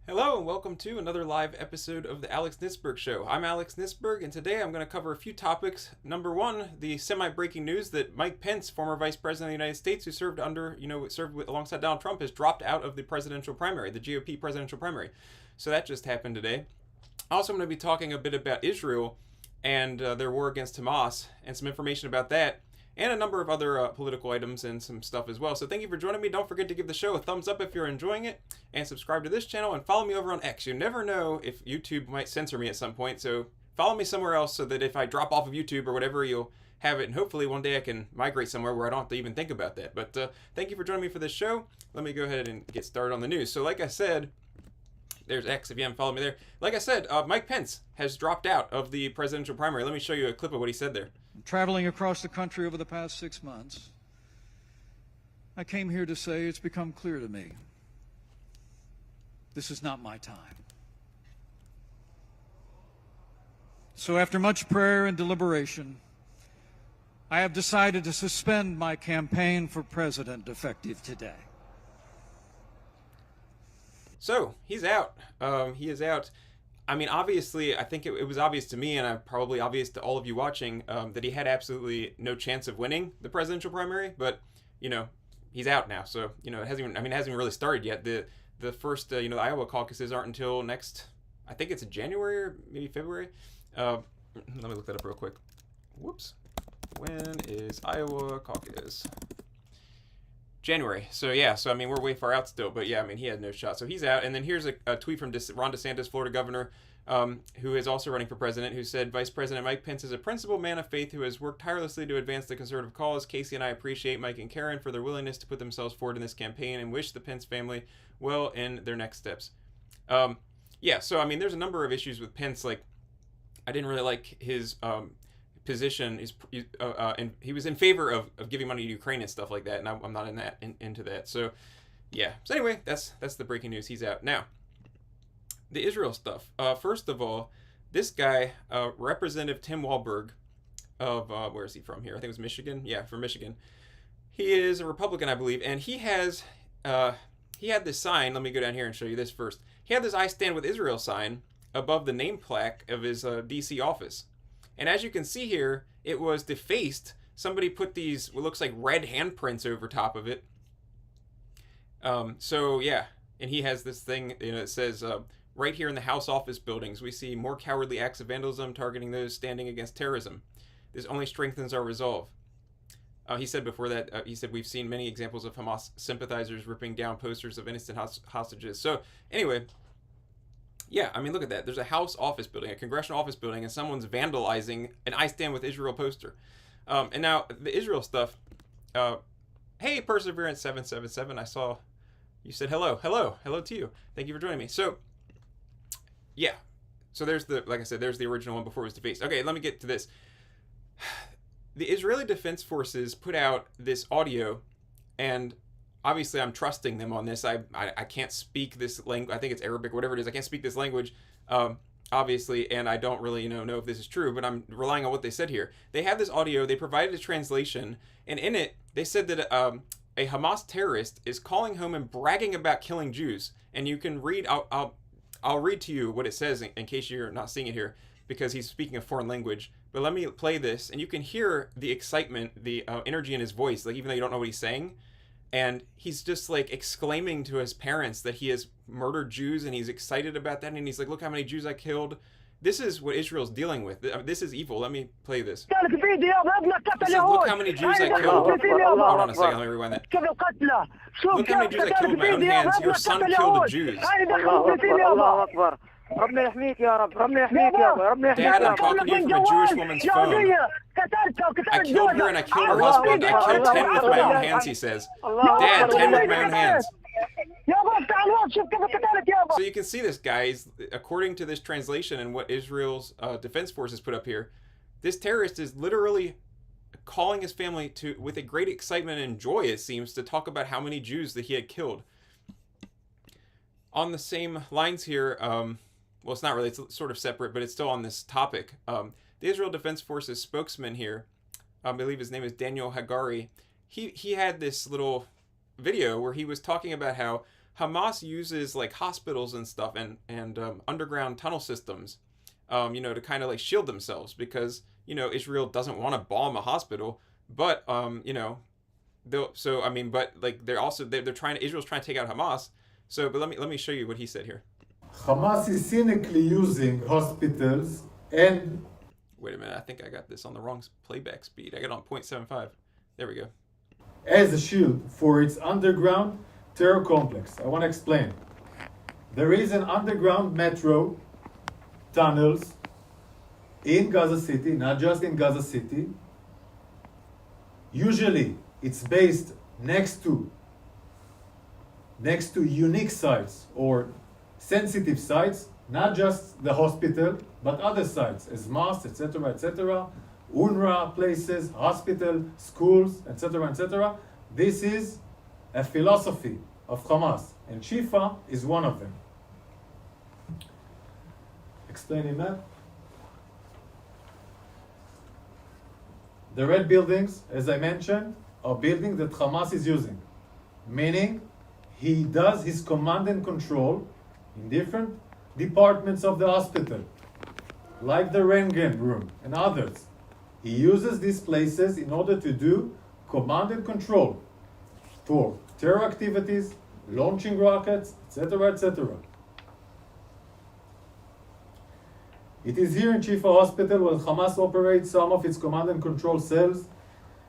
Hello and welcome to another live episode of the Alex Nisberg Show. I'm Alex Nisberg and today I'm going to cover a few topics. Number one, the semi-breaking news that Mike Pence, former Vice President of the United States who served alongside Donald Trump, has dropped out of the presidential primary, the GOP presidential primary. So that just happened today. Also, I'm going to be talking a bit about Israel and their war against Hamas and some information about that, and a number of other political items and some stuff as well. So thank you for joining me. Don't forget to give the show a thumbs up if you're enjoying it, and subscribe to this channel, and follow me over on X. You never know if YouTube might censor me at some point, so follow me somewhere else so that if I drop off of YouTube or whatever, you'll have it, and hopefully one day I can migrate somewhere where I don't have to even think about that. But thank you for joining me for this show. Let me go ahead and get started on the news. So like I said, there's X if you haven't followed me there. Like I said, Mike Pence has dropped out of the presidential primary. Let me show you a clip of what he said there. Traveling across the country over the past 6 months, I came here to say it's become clear to me this is not my time. So after much prayer and deliberation, I have decided to suspend my campaign for president effective today. So he's out. He is out. I mean, obviously, I think it was obvious to me, and probably obvious to all of you watching, that he had absolutely no chance of winning the presidential primary. But he's out now, so it hasn't even really started yet. The first the Iowa caucuses aren't until next. I think it's in January or maybe February. Let me look that up real quick. Whoops. When is Iowa caucus? January. So yeah, I mean, we're way far out still, but yeah, I mean, he had no shot. So he's out. And then here's a tweet from Ron DeSantis, Florida governor, who is also running for president, who said, Vice President Mike Pence is a principled man of faith who has worked tirelessly to advance the conservative cause. Casey and I appreciate Mike and Karen for their willingness to put themselves forward in this campaign and wish the Pence family well in their next steps. Yeah, so I mean, there's a number of issues with Pence. Like, I didn't really like his position. And he was in favor of giving money to Ukraine and stuff like that, and I'm not into that. So yeah. So anyway, that's the breaking news. He's out now. The Israel stuff. First of all, this guy, Representative Tim Wahlberg, of where is he from here? I think it was Michigan. Yeah, from Michigan. He is a Republican, I believe, and he had this sign. Let me go down here and show you this first. He had this "I Stand with Israel" sign above the name plaque of his D.C. office. And as you can see here, it was defaced. Somebody put these, what looks like red handprints over top of it. So yeah, and he has this thing, it says, right here in the House office buildings, we see more cowardly acts of vandalism targeting those standing against terrorism. This only strengthens our resolve. He said before that, we've seen many examples of Hamas sympathizers ripping down posters of innocent hostages. So anyway, yeah, I mean, look at that. There's a House office building, a congressional office building, and someone's vandalizing an "I Stand with Israel" poster. And now, the Israel stuff. Hey, Perseverance 777, I saw you said hello. Hello to you. Thank you for joining me. So, yeah. So there's like I said, there's the original one before it was defaced. Okay, let me get to this. The Israeli Defense Forces put out this audio, and obviously, I'm trusting them on this. I can't speak this language. I think it's Arabic, whatever it is. I can't speak this language, obviously, and I don't really know if this is true, but I'm relying on what they said here. They have this audio. They provided a translation, and in it, they said that a Hamas terrorist is calling home and bragging about killing Jews. And you can read. I'll read to you what it says in case you're not seeing it here, because he's speaking a foreign language. But let me play this, and you can hear the excitement, the energy in his voice, like even though you don't know what he's saying. And he's just like exclaiming to his parents that he has murdered Jews, and he's excited about that. And he's like, look how many Jews I killed. This is what Israel's dealing with. This is evil. Let me play this. He says, look how many Jews I killed. Hold on a second, let me rewind that. Look how many Jews I killed with my own hands. Your son killed the Jews. Dad, I'm talking to you from a Jewish woman's phone. I killed her and I killed her husband. I killed 10 with my own hands, he says. Dad, 10 with my own hands. So you can see this, guys. According to this translation and what Israel's defense forces put up here, this terrorist is literally calling his family to, with a great excitement and joy, it seems, to talk about how many Jews that he had killed. On the same lines here, well, it's not really, it's sort of separate, but it's still on this topic. The Israel Defense Forces spokesman here, I believe his name is Daniel Hagari, he had this little video where he was talking about how Hamas uses like hospitals and stuff and underground tunnel systems, to kind of like shield themselves because Israel doesn't want to bomb a hospital, but but like they're trying to Israel's trying to take out Hamas. So, but let me show you what he said here. Hamas is cynically using hospitals and... Wait a minute, I think I got this on the wrong playback speed. I got it on 0.75. There we go. As a shield for its underground terror complex. I want to explain. There is an underground metro tunnels in Gaza City, not just in Gaza City. Usually it's based next to unique sites or sensitive sites, not just the hospital, but other sites, as mosques, etc., etc., UNRWA places, hospital, schools, etc., etc. This is a philosophy of Hamas, and Shifa is one of them. Explaining that. The red buildings, as I mentioned, are buildings that Hamas is using, meaning he does his command and control in different departments of the hospital, like the Röntgen room and others. He uses these places in order to do command and control for terror activities, launching rockets, etc., etc. It is here in Shifa Hospital where Hamas operates some of its command and control cells.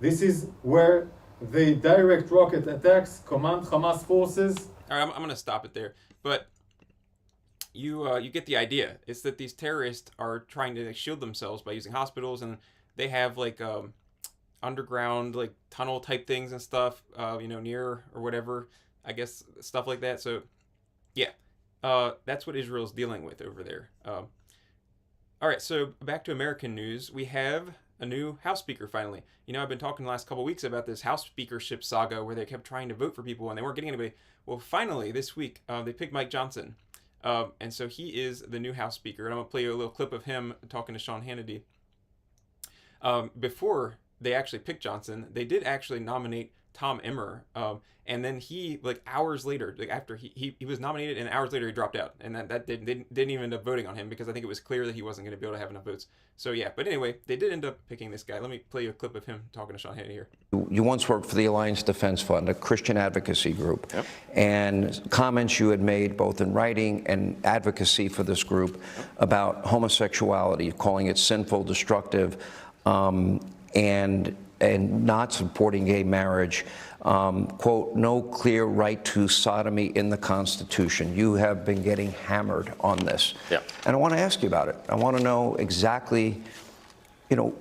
This is where they direct rocket attacks, command Hamas forces. All right, I'm going to stop it there. But you get the idea. It's that these terrorists are trying to shield themselves by using hospitals, and they have like underground like tunnel type things and stuff, near or whatever. I guess stuff like that. So, yeah, that's what Israel's dealing with over there. All right, so back to American news. We have a new House Speaker finally. I've been talking the last couple weeks about this House Speakership saga where they kept trying to vote for people and they weren't getting anybody. Well, finally, this week, they picked Mike Johnson. And so he is the new House Speaker. And I'm going to play you a little clip of him talking to Sean Hannity. Before they actually picked Johnson, they did actually nominate Tom Emmer. And then he, like hours later, like after he was nominated, and hours later he dropped out, and that didn't even end up voting on him because I think it was clear that he wasn't going to be able to have enough votes. So yeah, but anyway, they did end up picking this guy. Let me play you a clip of him talking to Sean Hannity here. You once worked for the Alliance Defense Fund, a Christian advocacy group, yep. And comments you had made both in writing and advocacy for this group about homosexuality, calling it sinful, destructive, and not supporting gay marriage. Quote, no clear right to sodomy in the Constitution. You have been getting hammered on this. Yeah. And I want to ask you about it. I want to know exactly,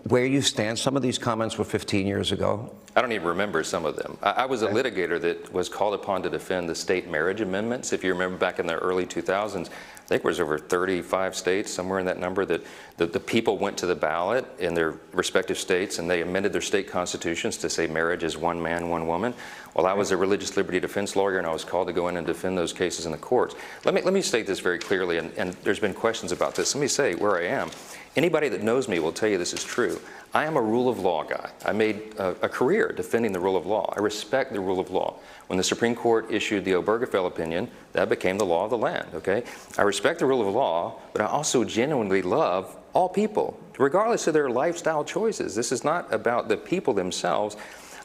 where you stand. Some of these comments were 15 years ago. I don't even remember some of them. I was a litigator that was called upon to defend the state marriage amendments. If you remember back in the early 2000s, I think it was over 35 states, somewhere in that number, that the people went to the ballot in their respective states and they amended their state constitutions to say marriage is one man, one woman. Well, I was a religious liberty defense lawyer and I was called to go in and defend those cases in the courts. Let me state this very clearly, and there's been questions about this. Let me say where I am. Anybody that knows me will tell you this is true. I am a rule of law guy. I made a career defending the rule of law. I respect the rule of law. When the Supreme Court issued the Obergefell opinion, that became the law of the land, okay? I respect the rule of law, but I also genuinely love all people, regardless of their lifestyle choices. This is not about the people themselves.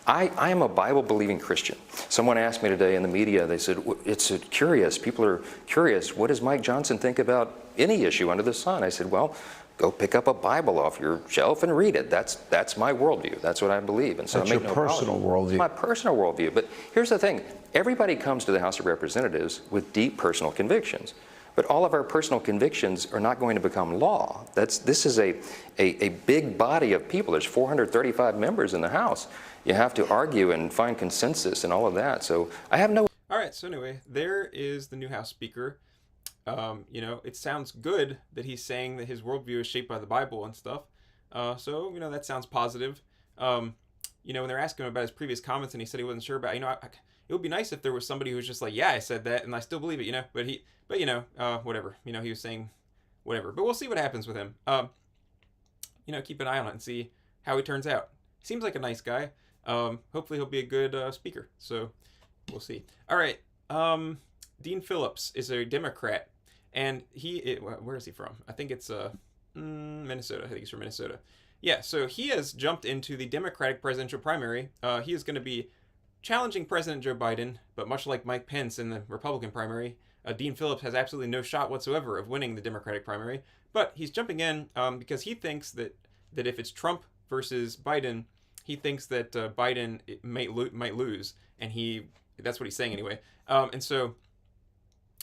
I am a Bible-believing Christian. Someone asked me today in the media, they said, it's curious, people are curious, what does Mike Johnson think about any issue under the sun? I said, well, go pick up a Bible off your shelf and read it. That's my worldview. That's what I believe. And so that's I make your no personal worldview. It's my personal worldview. But here's the thing. Everybody comes to the House of Representatives with deep personal convictions. But all of our personal convictions are not going to become law. This is a big body of people. There's 435 members in the House. You have to argue and find consensus and all of that. So I have no... All right, so anyway, there is the new House Speaker. It sounds good that he's saying that his worldview is shaped by the Bible and stuff. So that sounds positive. When they're asking him about his previous comments and he said he wasn't sure about, it would be nice if there was somebody who was just like, yeah, I said that and I still believe it, but whatever, he was saying whatever, but we'll see what happens with him. Keep an eye on it and see how he turns out. Seems like a nice guy. Hopefully he'll be a good speaker. So we'll see. All right. Dean Phillips is a Democrat, and where is he from? I think it's Minnesota. I think he's from Minnesota. Yeah, so he has jumped into the Democratic presidential primary. He is going to be challenging President Joe Biden, but much like Mike Pence in the Republican primary, Dean Phillips has absolutely no shot whatsoever of winning the Democratic primary. But he's jumping in because he thinks that if it's Trump versus Biden, he thinks that Biden might lose, and that's what he's saying anyway. And so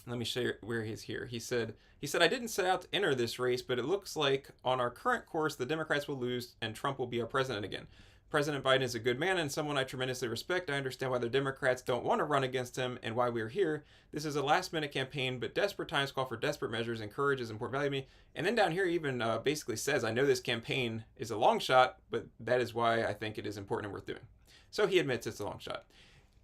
let me show you where he's here. He said, I didn't set out to enter this race, but it looks like on our current course, the Democrats will lose and Trump will be our president again. President Biden is a good man and someone I tremendously respect. I understand why the Democrats don't want to run against him and why we're here. This is a last-minute campaign, but desperate times call for desperate measures, and courage is important value to me. And then down here he even basically says, I know this campaign is a long shot, but that is why I think it is important and worth doing. So he admits it's a long shot.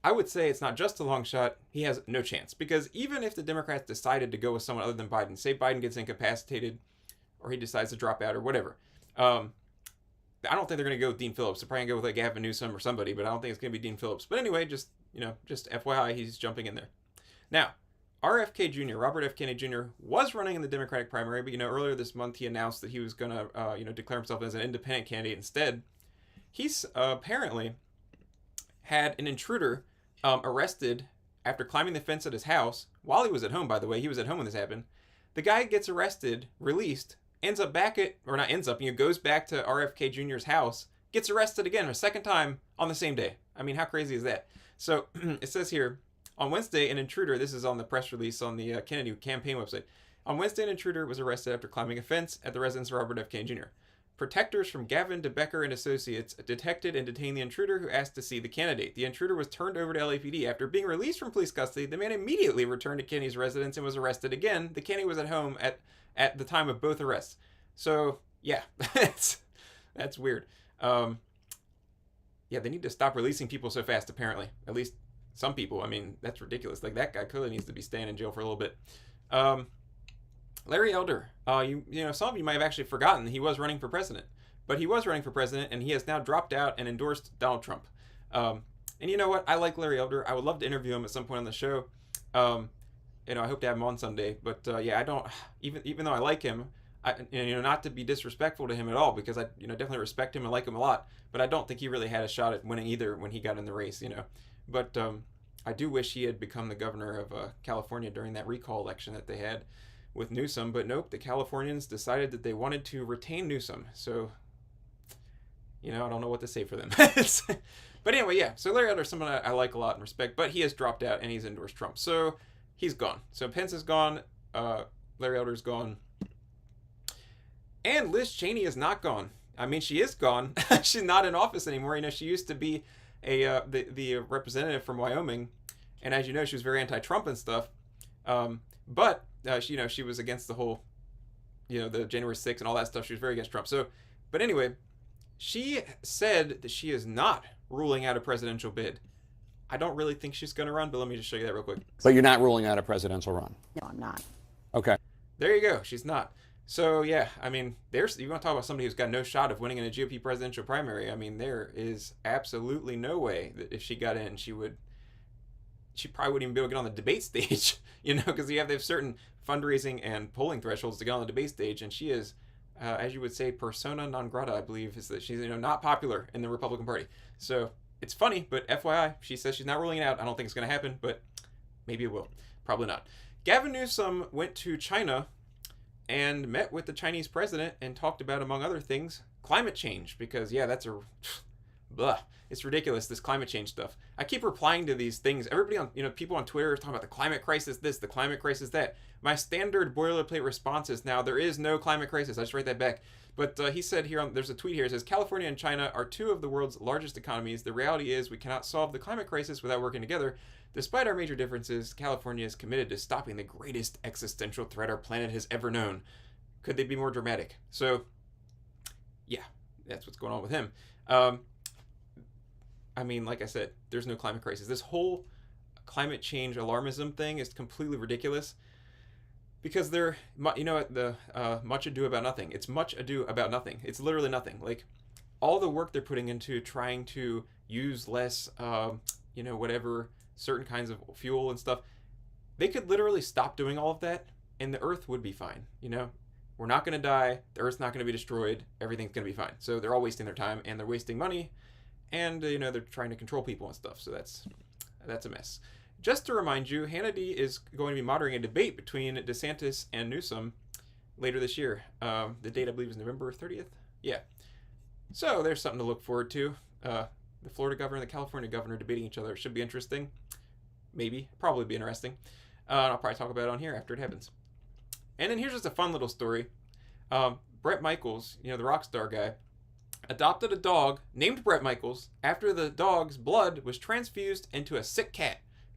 I would say it's not just a long shot. He has no chance, because even if the Democrats decided to go with someone other than Biden, say Biden gets incapacitated or he decides to drop out or whatever, I don't think they're going to go with Dean Phillips. They're probably going to go with like Gavin Newsom or somebody, but I don't think it's going to be Dean Phillips. But anyway, just FYI, he's jumping in there. Now, RFK Jr., Robert F. Kennedy Jr., was running in the Democratic primary, but earlier this month he announced that he was going to declare himself as an independent candidate instead. He's apparently had an intruder arrested after climbing the fence at his house while he was at home. By the way, he was at home when this happened. The guy gets arrested, released, goes back to RFK Jr.'s house, gets arrested again a second time on the same day. I mean, how crazy is that? So it says here, on Wednesday, an intruder, this is on the press release on the Kennedy campaign website. On Wednesday, an intruder was arrested after climbing a fence at the residence of Robert F. Kennedy Jr. Protectors from Gavin DeBecker and Associates detected and detained the intruder, who asked to see the candidate. The intruder was turned over to LAPD. After being released from police custody, the man immediately returned to Kennedy's residence and was arrested again. The Kennedy was at home at the time of both arrests. So, yeah, that's weird. Yeah, they need to stop releasing people so fast, apparently. At least some people. I mean, that's ridiculous. Like, that guy clearly needs to be staying in jail for a little bit. Larry Elder, some of you might have actually forgotten he was running for president, but he was running for president, and he has now dropped out and endorsed Donald Trump. And you know what? I like Larry Elder. I would love to interview him at some point on the show. I hope to have him on someday. But I don't. Even though I like him, not to be disrespectful to him at all, because I definitely respect him and like him a lot. But I don't think he really had a shot at winning either when he got in the race. But I do wish he had become the governor of California during that recall election that they had with Newsom, but nope, the Californians decided that they wanted to retain Newsom. So, I don't know what to say for them. But anyway, yeah, so Larry Elder is someone I like a lot and respect, but he has dropped out and he's endorsed Trump. So he's gone. So Pence is gone, Larry Elder's gone, and Liz Cheney is not gone. I mean, she is gone. She's not in office anymore. She used to be the representative from Wyoming, and as you know, she was very anti-Trump and stuff. But she was against the whole, the January 6th and all that stuff. She was very against Trump. So, but anyway, she said that she is not ruling out a presidential bid. I don't really think she's going to run, but let me just show you that real quick. But you're not ruling out a presidential run? No, I'm not. Okay. There you go. She's not. So, yeah, I mean, you want to talk about somebody who's got no shot of winning in a GOP presidential primary. I mean, there is absolutely no way that if she got in, she probably wouldn't even be able to get on the debate stage, because they have certain fundraising and polling thresholds to get on the debate stage, and she is, as you would say, persona non grata, I believe, is that she's not popular in the Republican Party. So it's funny, but FYI, she says she's not ruling it out. I don't think it's going to happen, but maybe it will. Probably not. Gavin Newsom went to China and met with the Chinese president and talked about, among other things, climate change, because that's it's ridiculous, this climate change stuff. I keep replying to these things. Everybody on, people on Twitter are talking about the climate crisis this, the climate crisis that. My standard boilerplate response is now, there is no climate crisis. I just write that back. But he said here, there's a tweet here, it says, California and China are two of the world's largest economies. The reality is we cannot solve the climate crisis without working together. Despite our major differences, California is committed to stopping the greatest existential threat our planet has ever known. Could they be more dramatic? So, yeah, that's what's going on with him. I mean, like I said, there's no climate crisis. This whole climate change alarmism thing is completely ridiculous, because they're, much ado about nothing. It's much ado about nothing. It's literally nothing. Like, all the work they're putting into trying to use less, whatever, certain kinds of fuel and stuff, they could literally stop doing all of that and the Earth would be fine. We're not going to die. The Earth's not going to be destroyed. Everything's going to be fine. So they're all wasting their time and they're wasting money, and they're trying to control people and stuff. So that's a mess. Just to remind you, Hannity is going to be moderating a debate between DeSantis and Newsom later this year. The date, I believe, is November 30th. Yeah. So there's something to look forward to. The Florida governor and the California governor debating each other. Should be interesting. Maybe. Probably be interesting. I'll probably talk about it on here after it happens. And then here's just a fun little story. Bret Michaels, the rock star guy, adopted a dog named Bret Michaels after the dog's blood was transfused into a sick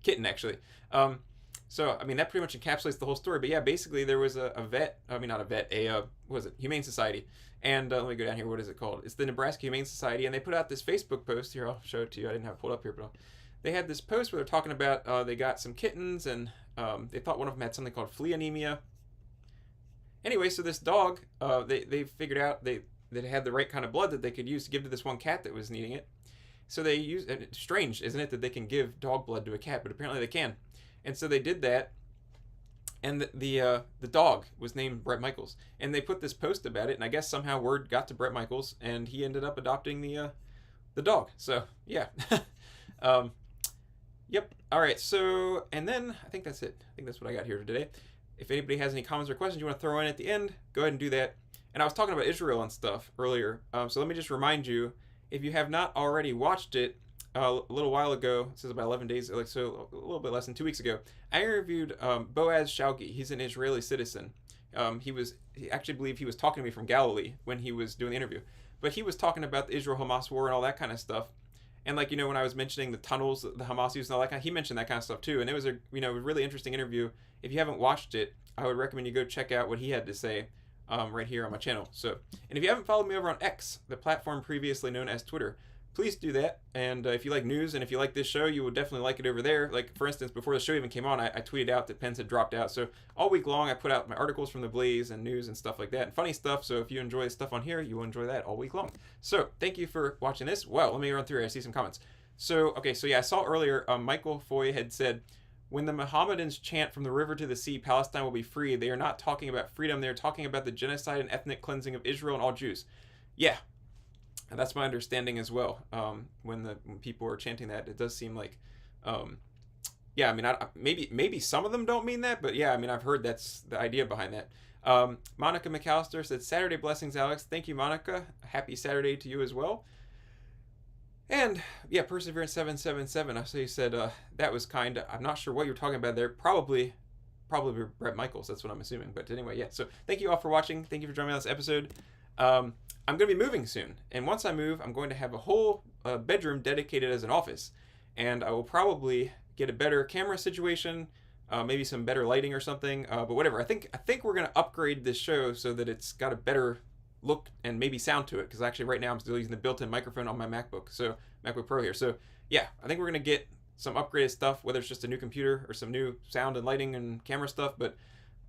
kitten actually. So I mean that pretty much encapsulates the whole story. But yeah, basically there was a Humane Society, and let me go down here. What is it called? It's the Nebraska Humane Society, and they put out this Facebook post here. I'll show it to you. I didn't have it pulled up here, but they had this post where they're talking about they got some kittens, and they thought one of them had something called flea anemia. Anyway, so this dog, they figured out that it had the right kind of blood that they could use to give to this one cat that was needing it. So they used, and it's strange, isn't it, that they can give dog blood to a cat, but apparently they can. And so they did that, and the dog was named Bret Michaels. And they put this post about it, and I guess somehow word got to Bret Michaels, and he ended up adopting the dog. So, yeah. Yep. All right, so, and then I think that's it. I think that's what I got here today. If anybody has any comments or questions you want to throw in at the end, go ahead and do that. And I was talking about Israel and stuff earlier, so let me just remind you, if you have not already watched it, a little while ago, it says about 11 days, so a little bit less than 2 weeks ago, I interviewed Boaz Shiai. He's an Israeli citizen. He actually believed he was talking to me from Galilee when he was doing the interview. But he was talking about the Israel-Hamas war and all that kind of stuff. And when I was mentioning the tunnels, the Hamas used and all that kind of, he mentioned that kind of stuff too. And it was a really interesting interview. If you haven't watched it, I would recommend you go check out what he had to say right here on my channel. So, and if you haven't followed me over on X, the platform previously known as Twitter, please do that. And if you like news and if you like this show, you will definitely like it over there. Like, for instance, before the show even came on, I tweeted out that Pence had dropped out. So all week long, I put out my articles from the Blaze and news and stuff like that, and funny stuff. So if you enjoy stuff on here, you will enjoy that all week long. So thank you for watching this. Well, let me run through here. I see some comments. So, okay, so yeah, I saw earlier Michael Foy had said, when the Mohammedans chant from the river to the sea, Palestine will be free, they are not talking about freedom. They're talking about the genocide and ethnic cleansing of Israel and all Jews. Yeah, and that's my understanding as well. When people are chanting that, it does seem like, yeah, I mean, maybe some of them don't mean that, but yeah, I mean, I've heard that's the idea behind that. Monica McAllister said, Saturday blessings, Alex. Thank you, Monica. Happy Saturday to you as well. And yeah, Perseverance 777. So you said that was kind. I'm not sure what you're talking about there. Probably Bret Michaels. That's what I'm assuming. But anyway, yeah. So thank you all for watching. Thank you for joining me on this episode. I'm going to be moving soon, and once I move, I'm going to have a whole bedroom dedicated as an office, and I will probably get a better camera situation, maybe some better lighting or something. But whatever. I think we're going to upgrade this show so that it's got a better look and maybe sound to it, because actually right now I'm still using the built-in microphone on my MacBook Pro here. So yeah, I think we're gonna get some upgraded stuff, whether it's just a new computer or some new sound and lighting and camera stuff, but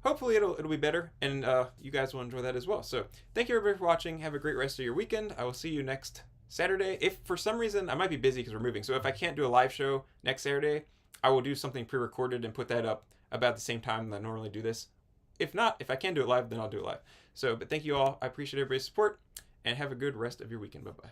hopefully it'll be better, and you guys will enjoy that as well. So thank you everybody for watching. Have a great rest of your weekend. I will see you next Saturday. If for some reason I might be busy because we're moving, so if I can't do a live show next Saturday, I will do something pre-recorded and put that up about the same time that I normally do this. If not, if I can do it live, then I'll do it live. So, but thank you all. I appreciate everybody's support, and have a good rest of your weekend. Bye-bye.